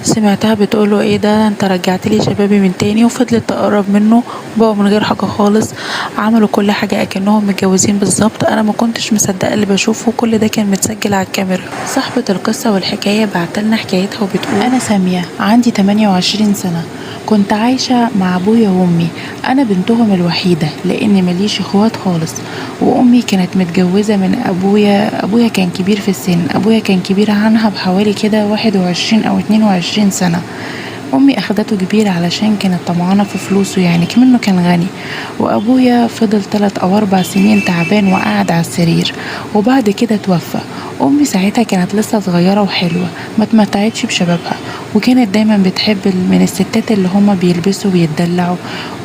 سمعتها بتقوله ايه ده انت رجعت لي شبابي من تاني، وفضلت تقرب منه بقوا من غير حاجة خالص. عملوا كل حاجة اكنهم متجوزين بالظبط. انا ما كنتش مصدقة اللي بشوفه، كل ده كان متسجل على الكاميرا. صاحبة القصة والحكاية بعتلنا حكايتها وبتقول: انا سامية عندي 28 سنة، كنت عايشة مع ابويا وامي. انا بنتهم الوحيدة لان ماليش اخوات خالص، وامي كانت متجوزة من ابويا كان كبير في السن. ابويا كان كبير عنها بحوالي كده 21 او 22 سنة. امي اخدته كبير علشان كانت طمعانة في فلوسه، يعني كمنه كان غني. وابويا فضل 3 او 4 سنين تعبان وقعد على السرير، وبعد كده توفى. امي ساعتها كانت لسه صغيرة وحلوة، ما اتمتعتش بشبابها، وكانت دايما بتحب من الستات اللي هما بيلبسوا ويتدلعوا،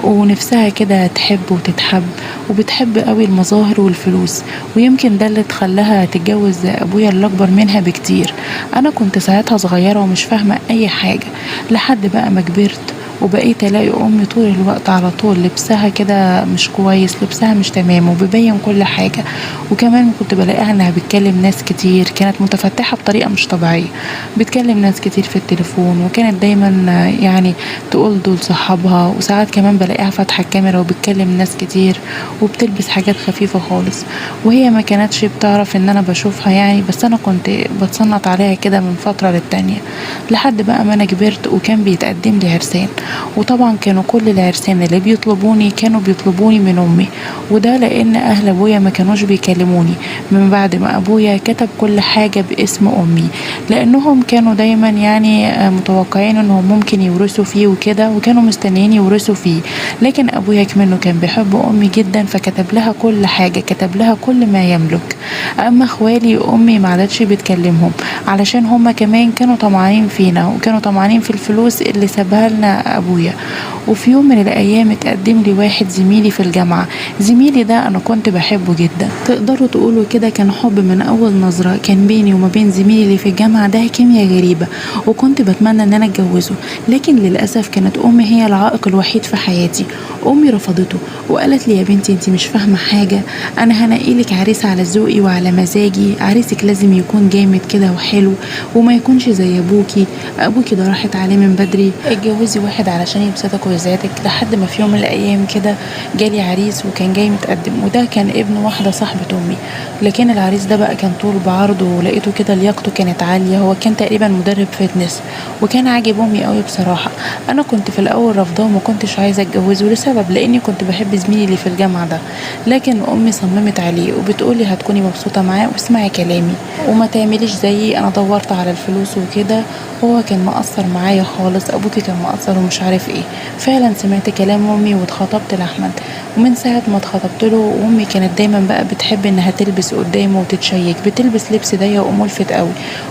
ونفسها كده تحب وتتحب، وبتحب قوي المظاهر والفلوس. ويمكن ده اللي تخليها تتجوز ابويا اللي اكبر منها بكتير. انا كنت ساعتها صغيرة ومش فاهمة اي حاجة، لحد بقى ما كبرت وبقيت الاقي امي طول الوقت على طول لبسها كده مش كويس، لبسها مش تمام وبيبين كل حاجة. وكمان كنت بلاقيها انها بتكلم ناس كتير، كانت متفتحة بطريقة مش طبيعية، بتكلم ناس كتير في التليفون، وكانت دايما يعني تقول دول صحابها. وساعات كمان بلاقيها فاتحة الكاميرا وبتكلم ناس كتير، وبتلبس حاجات خفيفة خالص، وهي ما كانتش بتعرف ان انا بشوفها يعني، بس انا كنت بتصنت عليها كده من فترة للتانية، لحد بقى ما انا كبرت وكان بيتقدم لي عرسان. وطبعا كانوا كل العرسان اللي بيطلبوني كانوا بيطلبوني من امي، وده لان اهل ابويا ما كانوش بيكلموني من بعد ما ابويا كتب كل حاجة باسم امي، لانهم كانوا دايما يعني متوقعين انهم ممكن يورثوا فيه وكده، وكانوا مستنيين يورثوا فيه. لكن ابويا كمنه كان بيحب امي جدا فكتب لها كل حاجة، كتب لها كل ما يملك. اما اخوالي امي ما عادتش بتكلمهم علشان هما كمان كانوا طمعانين فينا، وكانوا طمعانين في الفلوس اللي سابها لنا ابويا. وفي يوم من الايام اتقدم لي واحد زميلي في الجامعة. زميلي ده انا كنت بحبه جدا، تقدروا تقولوا كده كان حب من اول نظرة. كان بيني وما بين زميلي اللي في الجامعة ده كيمياء غريبة، وكنت بتمنى ان انا اتجوزه. لكن للاسف كانت امي هي العائق الوحيد في حياتي. امي رفضته وقالت لي: يا بنتي انتي مش فاهمة حاجة، انا هنقيلك عريس على ذوقي وعلى مزاجي. عريسك لازم يكون جامد كده وحلو، وما يكونش زي ابوكي ده راحت عليه من بدري. اتجوزي واحد علشان يبسطك ويسعدك. لحد ما في يوم من الايام كده جالي عريس وكان جاي متقدم، وده كان ابن واحدة صاحبة امي. لكن العريس ده بقى كان طول بعرضه، ولقيته كده لياقته كانت عالية، هو كان تقريبا مدرب فتنس، وكان عاجب امي قوي بصراحة. انا كنت في الاول رافضاه وما كنتش عايزة اتجوزه لسبب لاني كنت بحب زميلي اللي في الجامعة ده. لكن امي صممت عليه وبتقولي: هتكوني مبسوطة معاه واسمعي كلامي وما تعمليش زيي، انا دورت على الفلوس وكده، هو كان مقصر معايا خالص، ابوكي كان مقصر ومش عارف ايه. فعلا سمعت كلام امي واتخطبت لاحمد. ومن ساعة ما اتخطبت له، امي كانت دايما بقى بتحب انها تلبس قدامه وتتشيك، بتلبس لبس ضيق وملفت قوي،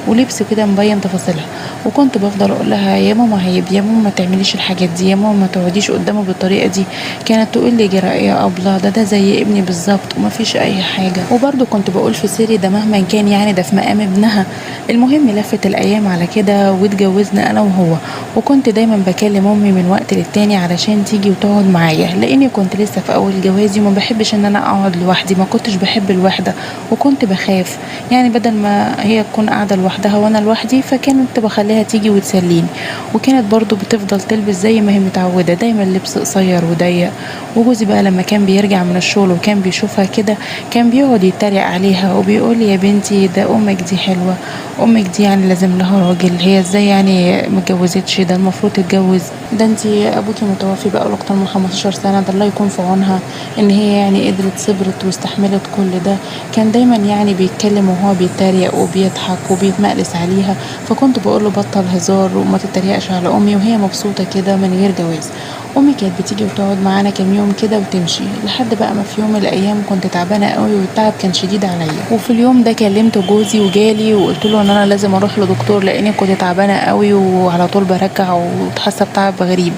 ولبس كده مبين تفاصيلها. وكنت بفضل اقول لها: يا ماما عيب، يا ماما ما تعمليش الحاجات دي، يا ماما ما تقعديش قدامه بالطريقة دي. كانت تقول لي: جرأة يا ابله، ده زي ابني بالظبط وما فيش اي حاجة. وبرضه كنت بقول في سري ده مهما كان يعني ده في مقام ابنها. المهم لفت الايام على كده واتجوزنا انا وهو. وكنت دايما بكلم امي من وقت للتاني علشان تيجي وتقعد معايا، لاني كنت لسه في اول جوازي وما بحبش ان انا اقعد لوحدي، ما كنتش بحب الوحده، وكنت بخاف يعني بدل ما هي تكون قاعده لوحدها وانا لوحدي، فكانت بخليها تيجي وتسليني. وكانت برضو بتفضل تلبس زي ما هي متعوده، دايما لبس قصير وضيق. وجوزي بقى لما كان بيرجع من الشغل وكان بيشوفها كده كان بيقعد يتريق عليها وبيقول لي: يا بنتي ده امك دي حلوه، امك دي يعني لازم لها راجل، هي ازاي يعني متجوزتش؟ ده المفروض تتجوز، ده انتي ابوكي متوفي بقاله اكتر من 15 سنه، ده الله يكون في عونها ان هي يعني قدرت صبرت واستحملت كل ده. كان دايما يعني بيتكلم وهو بيتريق وبيضحك وبيتمقلس عليها. فكنت بقول له: بطل هزار وما تتريقش على امي وهي مبسوطه كده من غير جواز. امي كانت بتيجي وتقعد معانا كام يوم كده وتمشي، لحد بقى ما في يوم من الايام كنت تعبانه قوي والتعب كان شديد عليا. وفي اليوم ده كلمت جوزي وجالي وقلت له ان انا لازم اروح لدكتور لاني كنت تعبانه قوي وعلى طول برجع وحاسه بتعب غريب.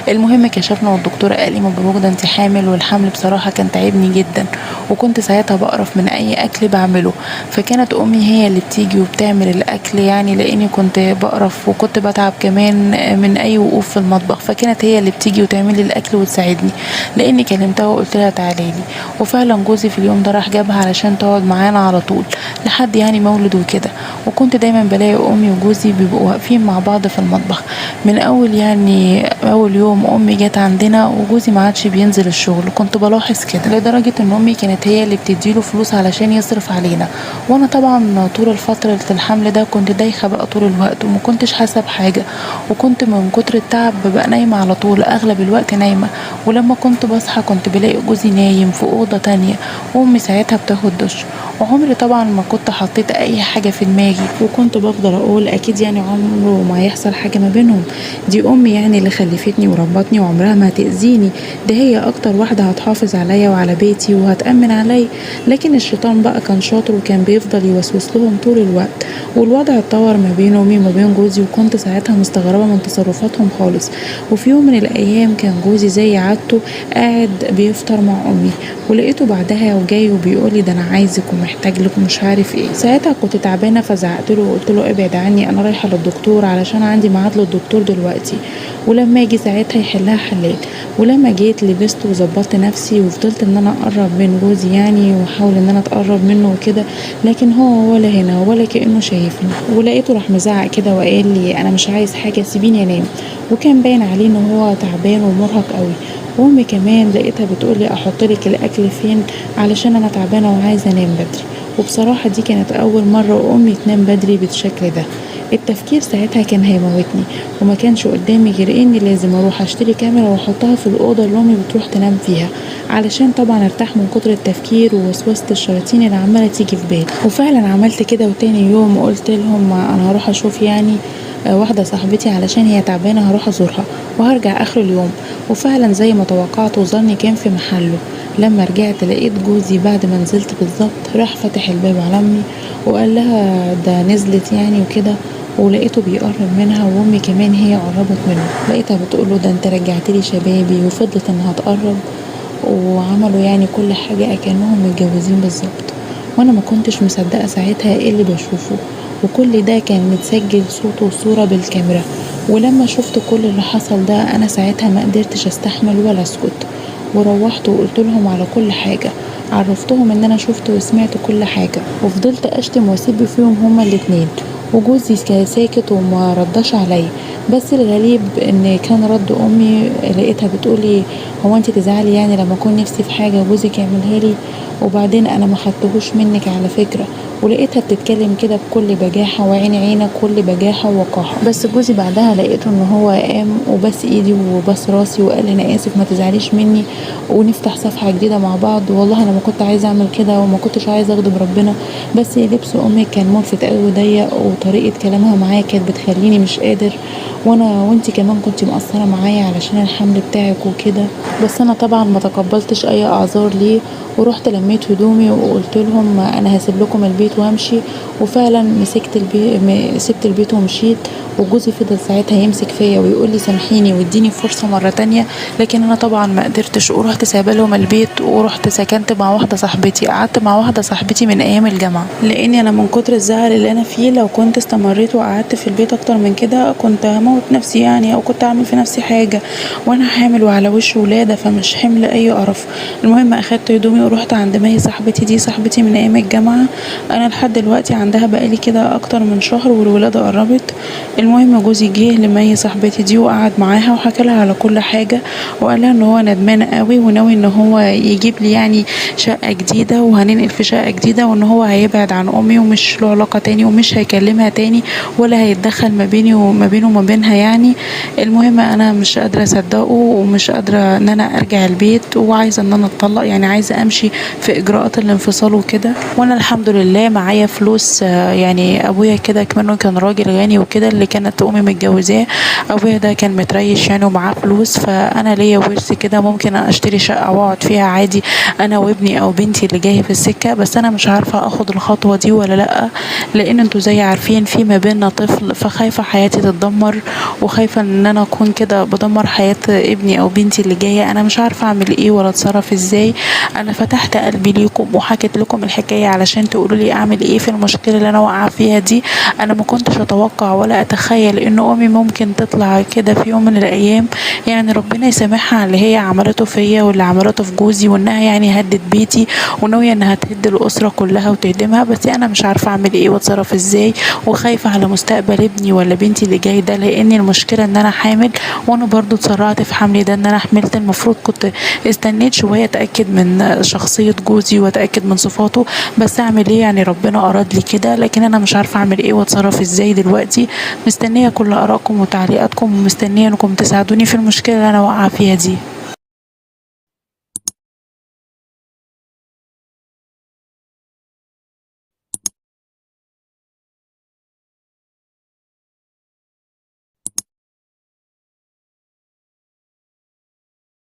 المهم كشفنا والدكتور قال لي: مبروك، ده انت حامل. والحمل بصراحه كان تعبني جدا، وكنت ساعتها بقرف من اي اكل بعمله. فكانت امي هي اللي بتيجي وبتعمل الاكل يعني لاني كنت بقرف وكنت بتعب كمان من اي وقوف في المطبخ، فكانت هي اللي بتيجي تيجي وتعملي الاكل وتساعدني، لاني كلمتها وقلت لها تعالي لي. وفعلا جوزي في اليوم ده راح جابها علشان تقعد معانا على طول لحد يعني مولد وكده. وكنت دايما بلاقي امي وجوزي بيبقوا واقفين مع بعض في المطبخ من اول يوم امي جت عندنا وجوزي ما عادش بينزل الشغل. كنت بلاحظ كده لدرجه ان امي كانت هي اللي بتديله فلوس علشان يصرف علينا. وانا طبعا طول الفتره الحمل ده كنت دايخه بقى طول الوقت وما كنتش حاسه بحاجه، وكنت من كتر التعب ببقى نايمه على طول، اغلب الوقت نايمه. ولما كنت بصحى كنت بلاقي جوزي نايم في اوضه تانية وامي ساعتها بتاخد دش. وعمري طبعا ما كنت حطيت اي حاجه في دماغي، وكنت بفضل اقول اكيد يعني عمره ما يحصل حاجه ما بينهم، دي امي يعني اللي خلفتني وربتني وعمرها ما هتأذيني، ده هي اكتر واحده هتحافظ عليا وعلى بيتي وهتأمن عليا. لكن الشيطان بقى كان شاطر وكان بيفضل يوسوس لهم طول الوقت، والوضع اتطور ما بين امي وما بين جوزي. وكنت ساعتها مستغربه من تصرفاتهم خالص. وفي يوم من الايام كان جوزي زي عادته قاعد بيفطر مع امي، ولقيته بعدها وجاي وبيقول لي ده انا عايزك ومحتاج لك ومش عارف ايه. ساعتها كنت تعبانه فزعقت له وقلت له ابعد عني، انا رايحه للدكتور علشان عندي ميعاد للدكتور دلوقتي، ولما اجي ساعتها يحلها حلال. ولما جيت لبست وظبطت نفسي وفضلت ان انا اقرب من جوزي يعني واحاول ان انا اتقرب منه وكده، لكن هو ولا هنا ولا كانه شايفني. ولقيته راح مزعق كده وقال لي انا مش عايز حاجه سيبيني انام. وكان باين عليه ان هو تعبان ومرهق قوي. وامي كمان لقيتها بتقولي احط لك الاكل فين علشان انا تعبانه وعايزه انام بدري. وبصراحه دي كانت اول مره امي تنام بدري بالشكل ده. التفكير ساعتها كان هيموتني، وما كانش قدامي غير اني لازم اروح اشتري كاميرا واحطها في الاوضه اللي امي بتروح تنام فيها علشان طبعا ارتاح من كتر التفكير ووسوسه الشياطين اللي عماله تيجي في بالي. وفعلا عملت كده، وتاني يوم قلت لهم انا هروح اشوف يعني واحده صاحبتي علشان هي تعبانه، هروح ازورها وهرجع اخر اليوم. وفعلا زي ما توقعت وظني كان في محله. لما رجعت لقيت جوزي بعد ما نزلت بالظبط راح فتح الباب على امي وقال لها ده نزلت يعني وكده. ولقيته بيقرب منها وامي كمان هي قربت منه، لقيتها بتقوله ده انت رجعتلي شبابي، وفضلت انها تقرب وعملوا يعني كل حاجه اكنهم متجوزين بالظبط. وانا ما كنتش مصدقه ساعتها ايه اللي بشوفه، وكل ده كان متسجل صوت وصوره بالكاميرا. ولما شفت كل اللي حصل ده انا ساعتها ما قدرتش استحمل ولا اسكت، وروحت وقلت لهم على كل حاجه، عرفتهم ان انا شفت وسمعت كل حاجه، وفضلت اشتم واسب فيهم هما الاتنين. وجوزي كان ساكت وما ردش عليا. بس الغريب ان كان رد امي، لقيتها بتقولي هو انت تزعلي يعني لما اكون نفسي في حاجه جوزك يعملها لي؟ وبعدين انا ما خدتهوش منك على فكره. ولقيتها بتتكلم كده بكل بجاحه، وعيني عينك كل بجاحه ووقاحه. بس جوزي بعدها لقيته ان هو قام وبس ايدي وبس راسي وقال انا اسف ما تزعليش مني ونفتح صفحه جديده مع بعض. والله انا ما كنت عايزه اعمل كده وما كنتش عايزه اغضب ربنا، بس لبس امي كان ملفت قوي وضيق، وطريقه كلامها معايا كانت بتخليني مش قادر. وانتي كمان كنتي مقصره معايا علشان الحمل بتاعك وكده. بس انا طبعا ما تقبلتش اي اعذار ليه، ورحت لميت هدومي وقلت لهم انا هسيب لكم البيت وامشي. وفعلا سبت البيت ومشيت. وجوزي فضل ساعتها يمسك فيا ويقول لي سامحيني واديني فرصه مره تانية، لكن انا طبعا ما قدرتش ورحت سايبه لهم البيت ورحت سكنت مع واحده صاحبتي. قعدت مع واحده صاحبتي من ايام الجامعه، لاني انا من كتر الزعل اللي انا فيه لو كنت استمريت وقعدت في البيت اكتر من كده كنت هموت نفسي يعني، او كنت اعمل في نفسي حاجه، وانا حامل وعلى وش ولاده فمش حمل اي قرف. المهم اخدت هدومي ورحت عند مي صاحبتي، دي صاحبتي من ايام الجامعه، انا لحد دلوقتي عندها بقالي كده اكتر من شهر والولاده قربت. المهم جوزي جه لمي صاحبتي دي وقعد معاها وحكى لها على كل حاجه، وقال لها ان هو ندمان قوي وناوي ان هو يجيب لي يعني شقه جديده وهننقل في شقه جديده، وان هو هيبعد عن امي ومش له علاقه تاني ومش هيكلمها تاني ولا هيتدخل ما بيني وما بينه وما بينها يعني. المهم انا مش قادره اصدقه ومش قادره ان انا ارجع البيت، وعايزه ان انا اتطلق يعني، عايزه امشي في اجراءات الانفصال وكده. وانا الحمد لله معايا فلوس يعني ابويا كده كمان كان راجل غني وكده اللي كانت امي متجوزاه. ابويا ده كان متريش يعني ومعاه فلوس، فانا ليا ورث كده ممكن اشتري شقه واقعد فيها عادي انا وابني او بنتي اللي جاي في السكه. بس انا مش عارفه اخد الخطوه دي ولا لا، لان انتوا زي عارفين في ما بيننا طفل، فخايفه حياتي تتدمر وخايفة ان انا اكون كده بدمر حياة ابني او بنتي اللي جاية. انا مش عارفة اعمل ايه ولا اتصرف ازاي. انا فتحت قلبي ليكم وحكيت لكم الحكاية علشان تقولوا لي اعمل ايه في المشكلة اللي انا واقعة فيها دي. انا ما كنتش اتوقع ولا اتخيل ان امي ممكن تطلع كده في يوم من الايام. يعني ربنا يسامحها على اللي هي عملته فيا واللي عملته في جوزي، وانها يعني هدت بيتي وناوية انها تهد الاسرة كلها وتهدمها. بس انا مش عارفة اعمل ايه واتصرف ازاي، وخايفة على مستقبل ابني ولا بنتي اللي جاي ده، لان المشكلة ان انا حامل. وانا برضو اتسرعت في حملي ده، ان انا حملت. المفروض كنت استنيت شوية اتأكد من شخصية جوزي واتأكد من صفاته. بس اعمل ايه يعني، ربنا اراد لي كده. لكن انا مش عارفة اعمل ايه واتصرف ازاي دلوقتي. مستنية كل ارائكم وتعليقاتكم، ومستنية انكم تساعدوني في المشكلة اللي انا واقعة فيها دي.